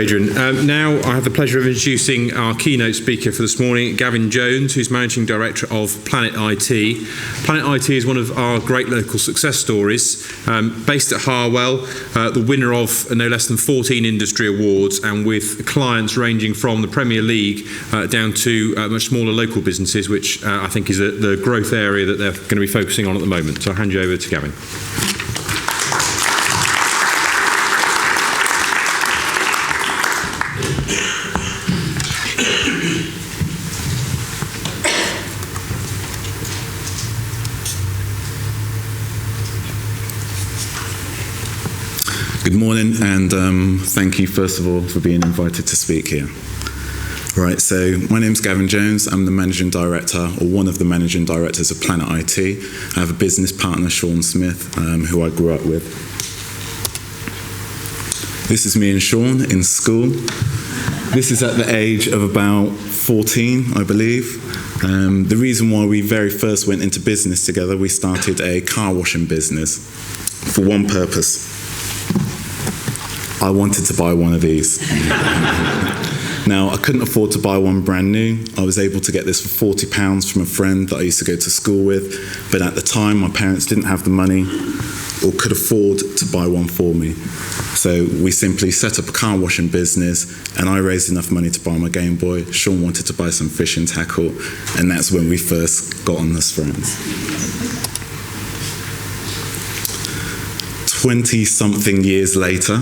Adrian. Now I have the pleasure of introducing our keynote speaker for this morning, Gavin Jones, who's Managing Director of Planet IT. Planet IT is one of our great local success stories, based at Harwell, the winner of no less than 14 industry awards, and with clients ranging from the Premier League down to much smaller local businesses, which I think is the growth area that they're going to be focusing on at the moment. So I'll hand you over to Gavin. Good morning, and thank you first of all for being invited to speak here. Right, so my name's Gavin Jones. I'm the Managing Director, or one of the Managing Directors of Planet IT. I have a business partner, Sean Smith, who I grew up with. This is me and Sean in school. This is at the age of about 14, I believe. The reason why we very first went into business together, we started a car washing business for one purpose. I wanted to buy one of these. Now, I couldn't afford to buy one brand new. I was able to get this for £40 from a friend that I used to go to school with, but at the time, my parents didn't have the money or could afford to buy one for me. So we simply set up a car washing business, and I raised enough money to buy my Game Boy. Sean wanted to buy some fishing tackle, and that's when we first got on as friends. 20-something years later,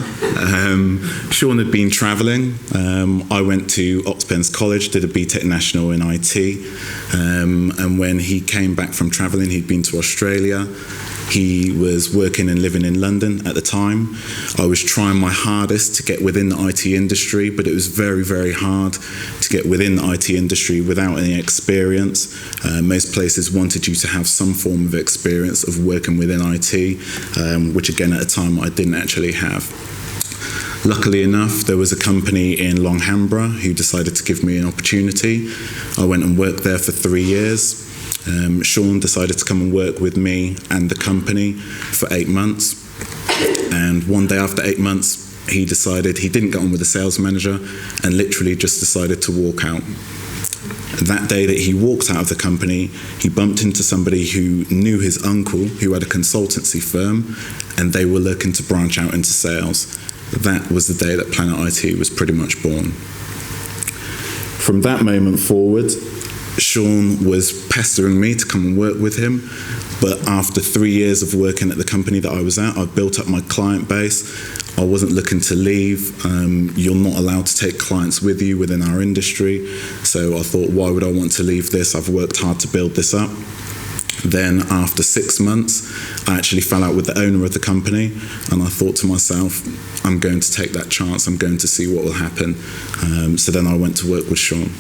Sean had been travelling. I went to Oxpen's College, did a BTEC National in IT, and when he came back from travelling, he'd been to Australia. He was working and living in London at the time. I was trying my hardest to get within the IT industry, but it was very, very hard to get within the IT industry without any experience. Most places wanted you to have some form of experience of working within IT, which again at the time I didn't actually have. Luckily enough, there was a company in Longhambra who decided to give me an opportunity. I went and worked there for 3 years. Sean decided to come and work with me and the company for 8 months. And one day after 8 months, he decided he didn't get on with the sales manager and literally just decided to walk out. That day that he walked out of the company, he bumped into somebody who knew his uncle, who had a consultancy firm, and they were looking to branch out into sales. That was the day that Planet IT was pretty much born. From that moment forward, Sean was pestering me to come and work with him, but after 3 years of working at the company that I was at, I built up my client base. I wasn't looking to leave. You're not allowed to take clients with you within our industry, so I thought, why would I want to leave this? I've worked hard to build this up. Then after 6 months, I actually fell out with the owner of the company, and I thought to myself, I'm going to take that chance, I'm going to see what will happen. So then I went to work with Sean.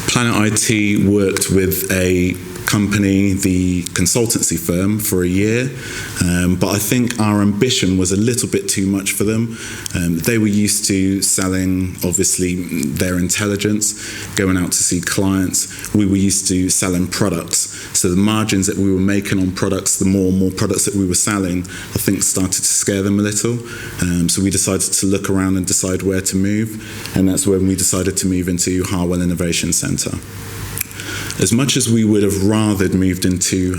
Planet IT worked with a company, the consultancy firm, for a year, but I think our ambition was a little bit too much for them. They were used to selling, obviously, their intelligence, going out to see clients. We were used to selling products. So the margins that we were making on products, the more and more products that we were selling, I think started to scare them a little. So we decided to look around and decide where to move, and that's when we decided to move into Harwell Innovation Centre. As much as we would have rather moved into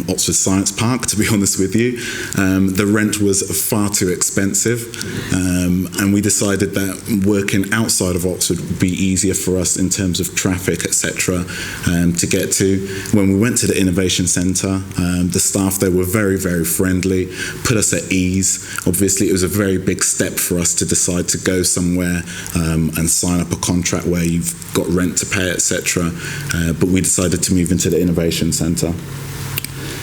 Oxford Science Park, to be honest with you, the rent was far too expensive, and we decided that working outside of Oxford would be easier for us in terms of traffic, etc., to get to. When we went to the Innovation Centre, the staff there were very, very friendly, put us at ease. Obviously, it was a very big step for us to decide to go somewhere and sign up a contract where you've got rent to pay, etc., but we decided to move into the Innovation Centre.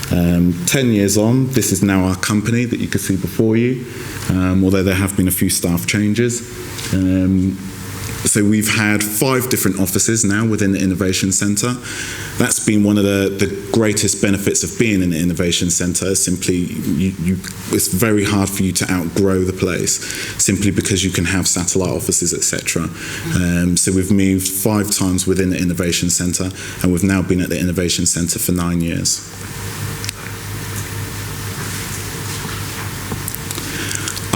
10 years on, this is now our company that you can see before you, although there have been a few staff changes. So we've had 5 different offices now within the Innovation Centre. That's been one of the greatest benefits of being in the Innovation Centre. Simply, it's very hard for you to outgrow the place, simply because you can have satellite offices, etc. So we've moved 5 times within the Innovation Centre, and we've now been at the Innovation Centre for 9 years.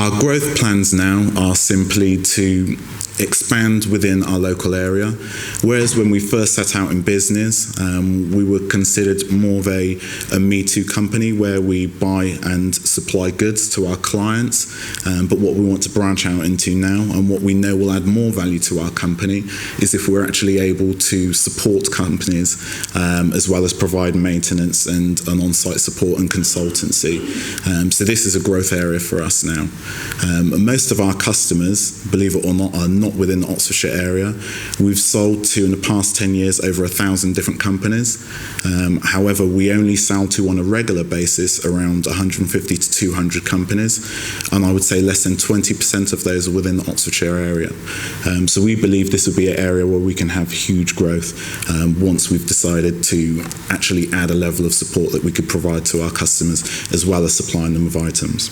Our growth plans now are simply to expand within our local area, whereas when we first set out in business, we were considered more of a Me Too company where we buy and supply goods to our clients, but what we want to branch out into now, and what we know will add more value to our company, is if we're actually able to support companies as well as provide maintenance and an on-site support and consultancy. So this is a growth area for us now. Most of our customers, believe it or not, are not within the Oxfordshire area. We've sold to, in the past 10 years, over 1,000 different companies. However, we only sell to, on a regular basis, around 150 to 200 companies, and I would say less than 20% of those are within the Oxfordshire area. So we believe this will be an area where we can have huge growth once we've decided to actually add a level of support that we could provide to our customers, as well as supplying them with items.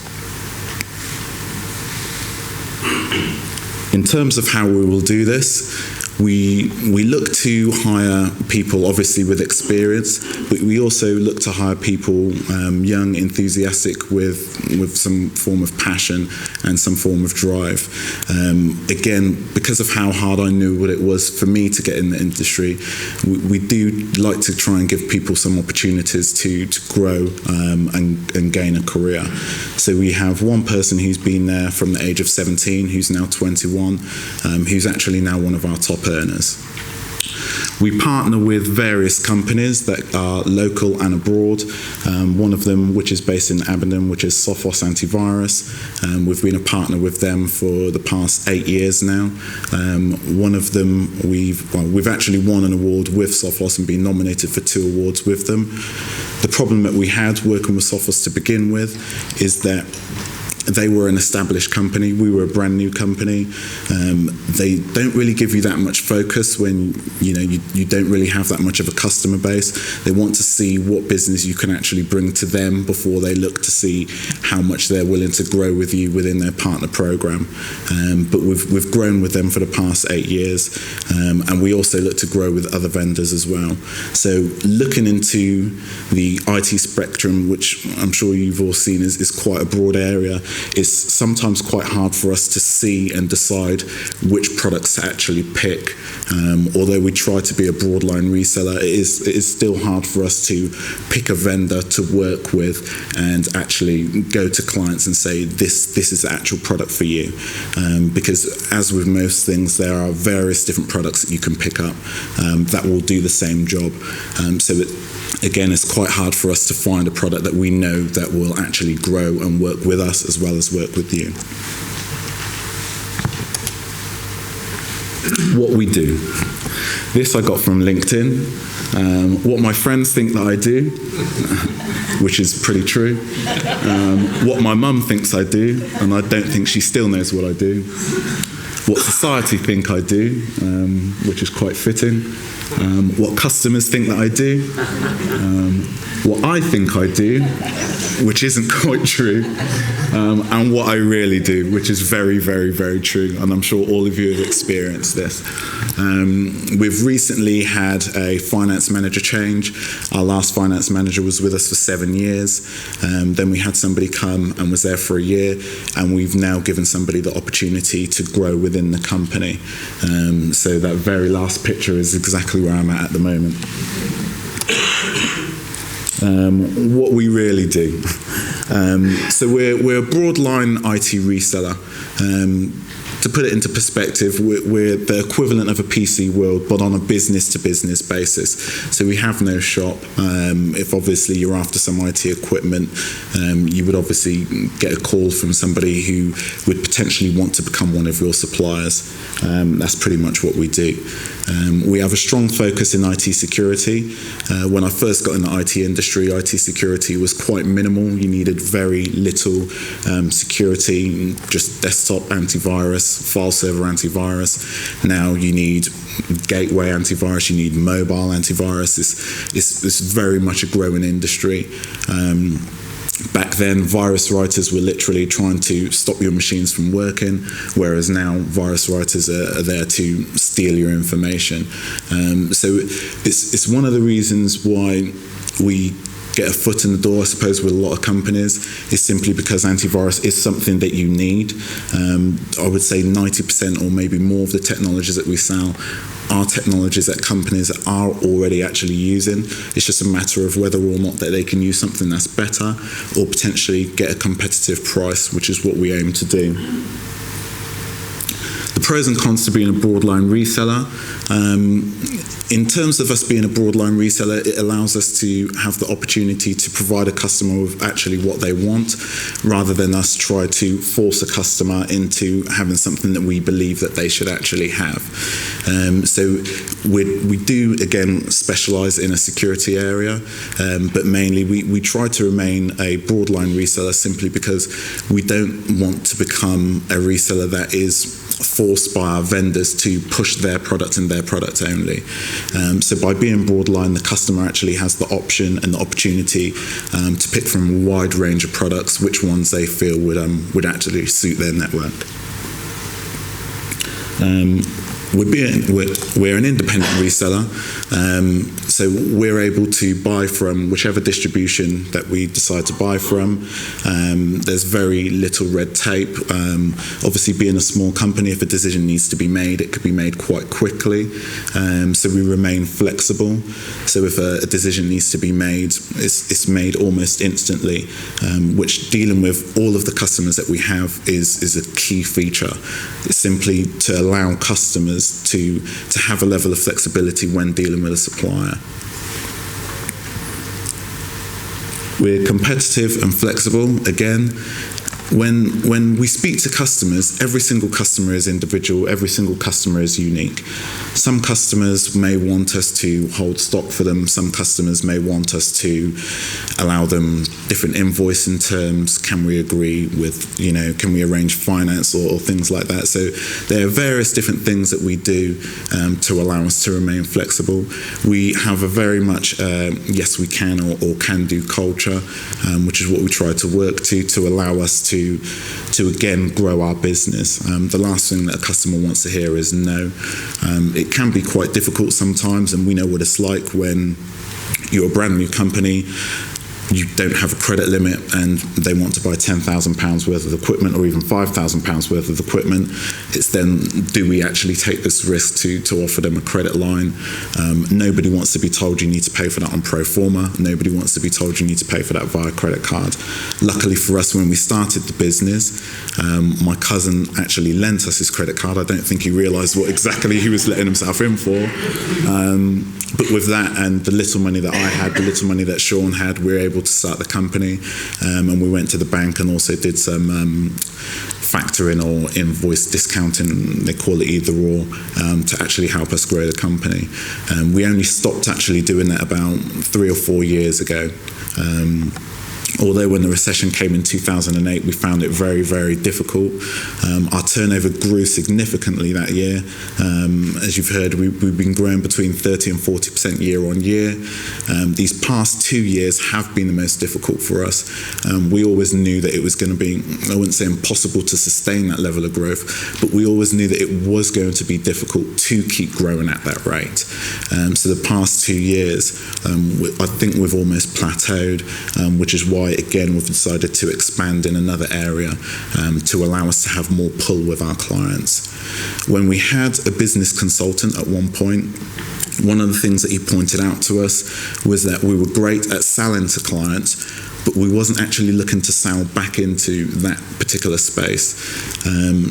In terms of how we will do this, we look to hire people obviously with experience, but we also look to hire people young, enthusiastic with some form of passion and some form of drive. Again, because of how hard I knew what it was for me to get in the industry, we do like to try and give people some opportunities to grow and gain a career. So we have one person who's been there from the age of 17, who's now 21, who's actually now one of our top earners. We partner with various companies that are local and abroad. One of them, which is based in Aberdeen, which is Sophos Antivirus. We've been a partner with them for the past 8 years now. One of them, we've actually won an award with Sophos and been nominated for 2 awards with them. The problem that we had working with Sophos to begin with is that they were an established company. We were a brand new company. They don't really give you that much focus when you don't really have that much of a customer base. They want to see what business you can actually bring to them before they look to see how much they're willing to grow with you within their partner program. But we've grown with them for the past 8 years, and we also look to grow with other vendors as well. So looking into the IT spectrum, which I'm sure you've all seen is quite a broad area, it's sometimes quite hard for us to see and decide which products to actually pick. Although we try to be a broadline reseller, it is still hard for us to pick a vendor to work with and actually go to clients and say, this is the actual product for you. Because as with most things, there are various different products that you can pick up that will do the same job. Again, it's quite hard for us to find a product that we know that will actually grow and work with us as well as work with you. What we do. This I got from LinkedIn. What my friends think that I do, which is pretty true. What my mum thinks I do, and I don't think she still knows what I do. What society think I do, which is quite fitting. What customers think that I do. What I think I do, which isn't quite true. And what I really do, which is very, very, very true. And I'm sure all of you have experienced this. We've recently had a finance manager change. Our last finance manager was with us for 7 years. Then we had somebody come and was there for a year. And we've now given somebody the opportunity to grow within the company. So that very last picture is exactly where I'm at the moment. What we really do. So we're a broadline IT reseller. To put it into perspective, we're the equivalent of a PC World, but on a business-to-business basis. So we have no shop. If obviously you're after some IT equipment, you would obviously get a call from somebody who would potentially want to become one of your suppliers. That's pretty much what we do. We have a strong focus in IT security. When I first got in the IT industry, IT security was quite minimal. You needed very little security, just desktop antivirus, file server antivirus. Now you need gateway antivirus, you need mobile antivirus. It's very much a growing industry. Back then, virus writers were literally trying to stop your machines from working, whereas now virus writers are there to steal your information. So it's one of the reasons why we get a foot in the door, I suppose, with a lot of companies is simply because antivirus is something that you need. I would say 90% or maybe more of the technologies that we sell are technologies that companies are already actually using. It's just a matter of whether or not that they can use something that's better or potentially get a competitive price, which is what we aim to do. The pros and cons to being a broadline reseller. In terms of us being a broadline reseller, it allows us to have the opportunity to provide a customer with actually what they want, rather than us try to force a customer into having something that we believe that they should actually have. So we do, again, specialise in a security area, but mainly we try to remain a broadline reseller simply because we don't want to become a reseller that is forced by our vendors to push their product and their product only. So by being broadline, the customer actually has the option and the opportunity to pick from a wide range of products which ones they feel would actually suit their network. We're an independent reseller, so we're able to buy from whichever distribution that we decide to buy from. There's very little red tape. Obviously, being a small company, if a decision needs to be made, it could be made quite quickly. So we remain flexible. So if a decision needs to be made, it's made almost instantly, which, dealing with all of the customers that we have, is a key feature. It's simply to allow customers to have a level of flexibility when dealing with a supplier. We're competitive and flexible. Again, when we speak to customers, every single customer is individual, every single customer is unique. Some customers may want us to hold stock for them, some customers may want us to allow them different invoicing terms, can we agree with, can we arrange finance or things like that. So there are various different things that we do to allow us to remain flexible. We have a very much yes we can or can do culture, which is what we try to work to allow us to again grow our business. The last thing that a customer wants to hear is no. It can be quite difficult sometimes, and we know what it's like when you're a brand new company, you don't have a credit limit and they want to buy £10,000 worth of equipment or even £5,000 worth of equipment. It's then, do we actually take this risk to offer them a credit line? Nobody wants to be told you need to pay for that on pro forma. Nobody wants to be told you need to pay for that via credit card. Luckily for us, when we started the business, my cousin actually lent us his credit card. I don't think he realised what exactly he was letting himself in for. But with that and the little money that I had, the little money that Sean had, we were able to start the company, and we went to the bank and also did some factoring or invoice discounting, they call it either or, to actually help us grow the company. We only stopped actually doing that about 3 or 4 years ago. Although when the recession came in 2008, we found it very, very difficult. Our turnover grew significantly that year. As you've heard, we've been growing between 30 and 40% year on year. These past 2 years have been the most difficult for us. We always knew that it was going to be, I wouldn't say impossible to sustain that level of growth, but we always knew that it was going to be difficult to keep growing at that rate. So the past 2 years, I think we've almost plateaued, which is why, again, we've decided to expand in another area to allow us to have more pull with our clients. When we had a business consultant at one point, one of the things that he pointed out to us was that we were great at selling to clients, but we wasn't actually looking to sell back into that particular space.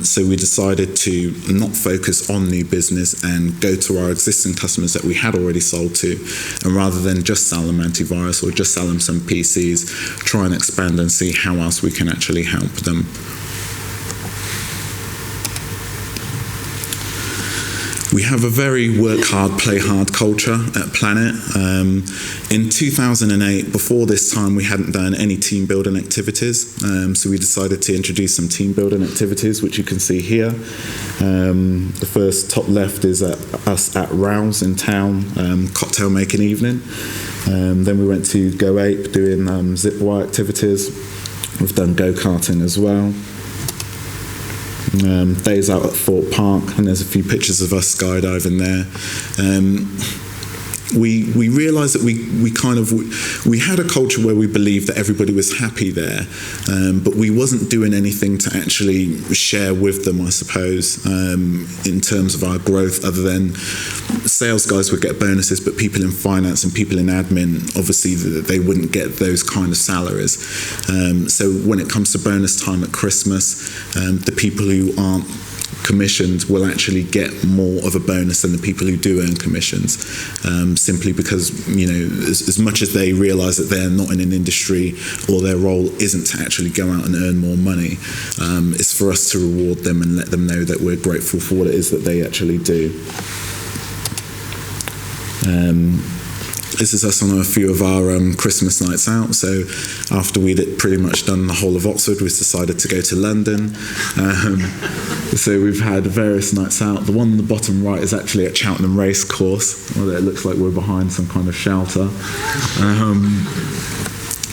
So we decided to not focus on new business and go to our existing customers that we had already sold to, and rather than just sell them antivirus or just sell them some PCs, try and expand and see how else we can actually help them. We have a very work hard, play hard culture at Planet. In 2008, before this time, we hadn't done any team building activities. So we decided to introduce some team building activities, which you can see here. The first top left is us at Rouse in town, cocktail making evening. Then we went to Go Ape doing zip wire activities. We've done go-karting as well. Days out at Thorpe Park, and there's a few pictures of us skydiving there. we realised that we had a culture where we believed that everybody was happy there, but we wasn't doing anything to actually share with them, I suppose, in terms of our growth, other than sales guys would get bonuses, but people in finance and people in admin, obviously they wouldn't get those kind of salaries. So when it comes to bonus time at Christmas, the people who aren't commissioned will actually get more of a bonus than the people who do earn commissions, simply because, as much as they realise that they're not in an industry or their role isn't to actually go out and earn more money, it's for us to reward them and let them know that we're grateful for what it is that they actually do. This is us on a few of our Christmas nights out. So after we'd pretty much done the whole of Oxford, we decided to go to London. So we've had various nights out. The one on the bottom right is actually at Cheltenham Racecourse, although it looks like we're behind some kind of shelter.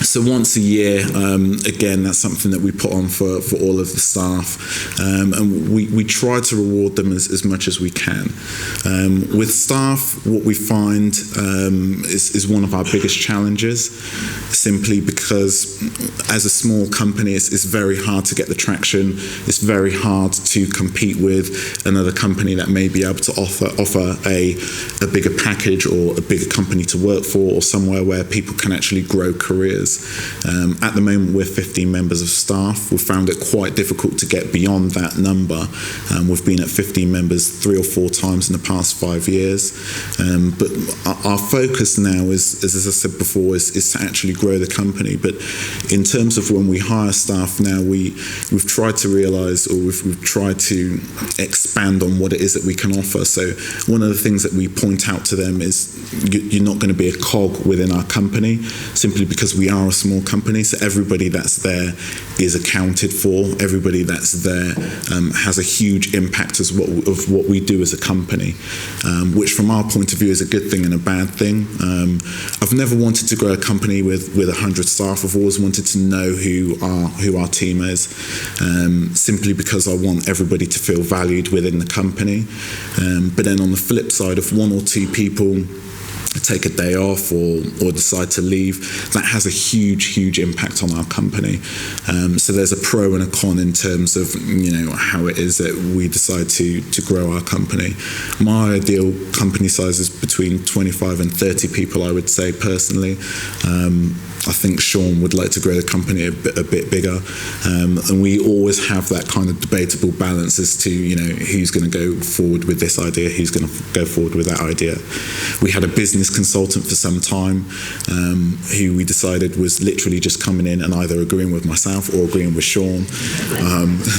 So once a year, again, that's something that we put on for all of the staff, and we try to reward them as much as we can. With staff, what we find is one of our biggest challenges, simply because as a small company, it's very hard to get the traction. It's very hard to compete with another company that may be able to offer a bigger package or a bigger company to work for, or somewhere where people can actually grow careers. At the moment, we're 15 members of staff. We've found it quite difficult to get beyond that number. We've been at 15 members 3 or 4 times in the past 5 years. But our focus now is, as I said before, is to actually grow the company. But in terms of when we hire staff now, we've tried to realise, or we've tried to expand on what it is that we can offer. So one of the things that we point out to them is you're not going to be a cog within our company, simply because we are a small company. So everybody that's there is accounted for. Everybody that's there has a huge impact of what we do as a company, which from our point of view is a good thing and a bad thing. I've never wanted to grow a company with 100 staff. I've always wanted to know who our team is, simply because I want everybody to feel valued within the company. But then on the flip side, if 1 or 2 people take a day off or decide to leave, that has a huge impact on our company. So there's a pro and a con in terms of how it is that we decide to grow our company. My ideal company size is between 25 and 30 people, I would say personally. I think Sean would like to grow the company a bit bigger, and we always have that kind of debatable balance as to who's going to go forward with this idea, who's going to go forward with that idea. We had a business consultant for some time who we decided was literally just coming in and either agreeing with myself or agreeing with Sean.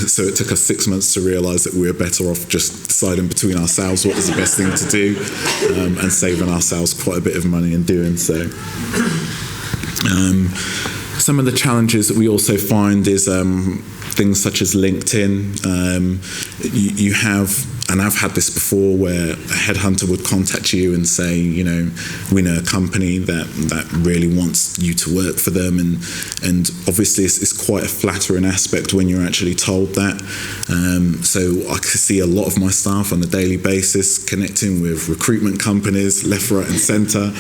So it took us 6 months to realise that we were better off just deciding between ourselves what was the best thing to do, and saving ourselves quite a bit of money in doing so. Some of the challenges that we also find is things such as LinkedIn. You have, and I've had this before, where a headhunter would contact you and say, we know a company that really wants you to work for them, and obviously it's quite a flattering aspect when you're actually told that. So I can see a lot of my staff on a daily basis connecting with recruitment companies left, right and centre.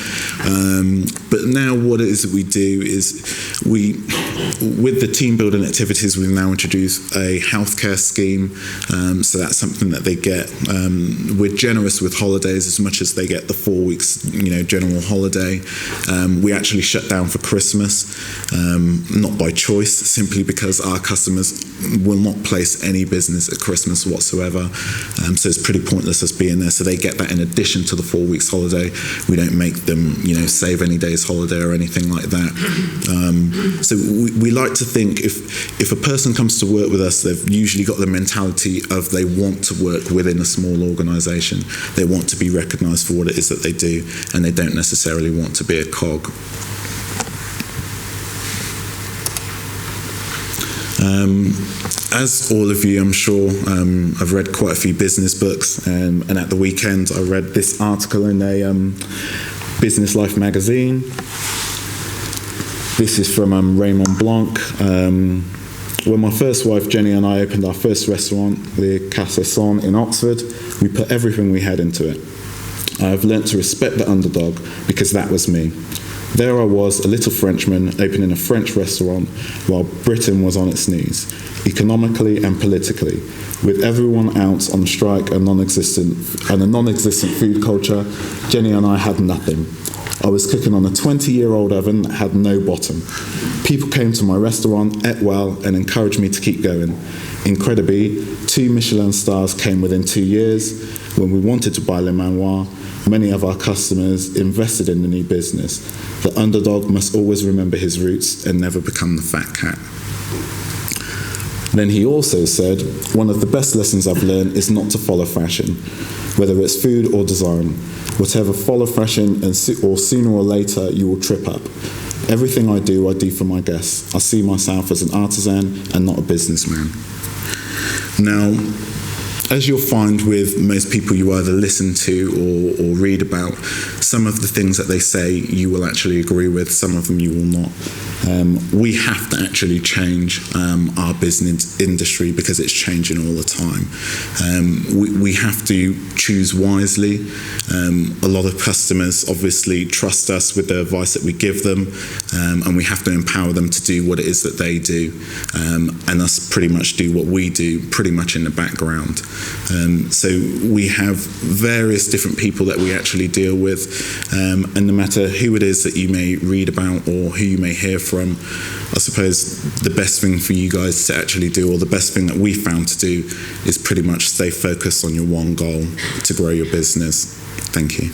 But now what it is that we do is with the team building activities, we've now introduced a healthcare scheme. So that's something that they get. We're generous with holidays as much as they get the 4 weeks, general holiday. We actually shut down for Christmas, not by choice, simply because our customers will not place any business at Christmas whatsoever. So it's pretty pointless us being there. So they get that in addition to the 4 weeks holiday. We don't make them, save any days holiday or anything like that. So we like to think if a person comes to work with us, they've usually got the mentality of they want to work within a small organisation. They want to be recognised for what it is that they do, and they don't necessarily want to be a cog. As all of you, I'm sure, I've read quite a few business books, and at the weekend I read this article in a Business Life magazine. This is from Raymond Blanc. When my first wife Jenny and I opened our first restaurant, the Casa Son in Oxford, we put everything we had into it. I have learnt to respect the underdog because that was me. There I was, a little Frenchman opening a French restaurant while Britain was on its knees, economically and politically, with everyone else on strike and a non-existent food culture. Jenny and I had nothing. I was cooking on a 20-year-old oven that had no bottom. People came to my restaurant, ate well, and encouraged me to keep going. Incredibly, 2 Michelin stars came within 2 years. When we wanted to buy Le Manoir, many of our customers invested in the new business. The underdog must always remember his roots and never become the fat cat. Then he also said, one of the best lessons I've learned is not to follow fashion, whether it's food or design. Whatever follow fashion, or sooner or later you will trip up. Everything I do for my guests. I see myself as an artisan and not a businessman. Now, as you'll find with most people you either listen to or read about, some of the things that they say you will actually agree with, some of them you will not. We have to actually change our business industry because it's changing all the time. We have to choose wisely. A lot of customers obviously trust us with the advice that we give them, and we have to empower them to do what it is that they do, and us pretty much do what we do pretty much in the background. So we have various different people that we actually deal with, and no matter who it is that you may read about or who you may hear from, I suppose the best thing for you guys to actually do, or the best thing that we found to do, is pretty much stay focused on your one goal, to grow your business. Thank you.